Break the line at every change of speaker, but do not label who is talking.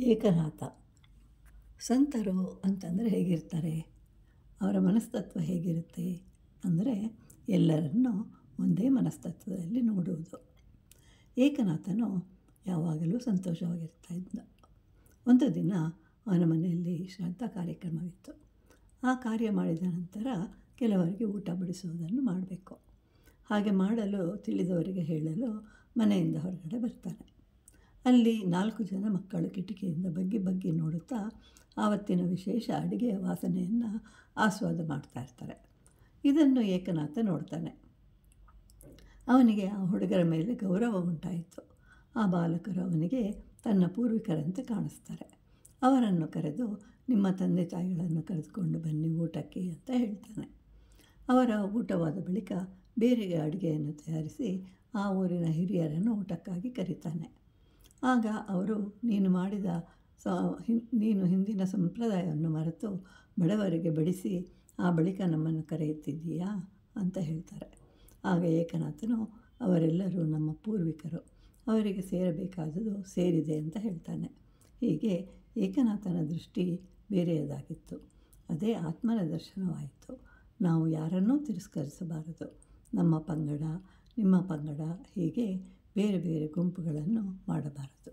ಏಕನಾಥ. ಸಂತರು ಅಂತಂದರೆ ಹೇಗಿರ್ತಾರೆ? ಅವರ ಮನಸ್ತತ್ವ ಹೇಗಿರುತ್ತೆ ಅಂದರೆ ಎಲ್ಲರನ್ನೂ ಒಂದೇ ಮನಸ್ತತ್ವದಲ್ಲಿ ನೋಡುವುದು. ಏಕನಾಥನು ಯಾವಾಗಲೂ ಸಂತೋಷವಾಗಿರ್ತಾ ಇದ್ದ. ಒಂದು ದಿನ ಅವನ ಮನೆಯಲ್ಲಿ ಶ್ರಾದ್ದ ಕಾರ್ಯಕ್ರಮವಿತ್ತು. ಆ ಕಾರ್ಯ ಮಾಡಿದ ನಂತರ ಕೆಲವರಿಗೆ ಊಟ ಬಡಿಸುವುದನ್ನು ಮಾಡಬೇಕು. ಹಾಗೆ ಮಾಡಲು ತಿಳಿದವರಿಗೆ ಹೇಳಲು ಮನೆಯಿಂದ ಹೊರಗಡೆ ಬರ್ತಾನೆ. ಅಲ್ಲಿ 4 ಜನ ಮಕ್ಕಳು ಕಿಟಕಿಯಿಂದ ಬಗ್ಗಿ ನೋಡುತ್ತಾ ಆವತ್ತಿನ ವಿಶೇಷ ಅಡುಗೆಯ ವಾಸನೆಯನ್ನು ಆಸ್ವಾದ ಮಾಡ್ತಾ ಇರ್ತಾರೆ. ಇದನ್ನು ಏಕನಾಥ ನೋಡ್ತಾನೆ. ಅವನಿಗೆ ಆ ಹುಡುಗರ ಮೇಲೆ ಗೌರವ ಉಂಟಾಯಿತು. ಆ ಬಾಲಕರು ಅವನಿಗೆ ತನ್ನ ಪೂರ್ವಿಕರಂತೆ ಕಾಣಿಸ್ತಾರೆ. ಅವರನ್ನು ಕರೆದು ನಿಮ್ಮ ತಂದೆ ತಾಯಿಗಳನ್ನು ಕರೆದುಕೊಂಡು ಬನ್ನಿ ಊಟಕ್ಕೆ ಅಂತ ಹೇಳ್ತಾನೆ. ಅವರ ಊಟವಾದ ಬಳಿಕ ಬೇರೆ ಅಡುಗೆಯನ್ನು ತಯಾರಿಸಿ ಆ ಊರಿನ ಹಿರಿಯರನ್ನು ಊಟಕ್ಕಾಗಿ ಕರೀತಾನೆ. ಆಗ ಅವರು ನೀನು ಹಿಂದಿನ ಸಂಪ್ರದಾಯವನ್ನು ಮರೆತು ಬಡವರಿಗೆ ಬಡಿಸಿ ಆ ಬಳಿಕ ನಮ್ಮನ್ನು ಕರೆಯುತ್ತಿದ್ದೀಯಾ ಅಂತ ಹೇಳ್ತಾರೆ. ಆಗ ಏಕನಾಥನು ಅವರೆಲ್ಲರೂ ನಮ್ಮ ಪೂರ್ವಿಕರು, ಅವರಿಗೆ ಸೇರಬೇಕಾದುದು ಸೇರಿದೆ ಅಂತ ಹೇಳ್ತಾನೆ. ಹೀಗೆ ಏಕನಾಥನ ದೃಷ್ಟಿ ಬೇರೆಯದಾಗಿತ್ತು. ಅದೇ ಆತ್ಮನ ದರ್ಶನವಾಯಿತು. ನಾವು ಯಾರನ್ನೂ ತಿರಸ್ಕರಿಸಬಾರದು. ನಮ್ಮ ಪಂಗಡ, ನಿಮ್ಮ ಪಂಗಡ ಹೀಗೆ ಬೇರೆ ಬೇರೆ ಗುಂಪುಗಳನ್ನು ಮಾಡಬಾರದು.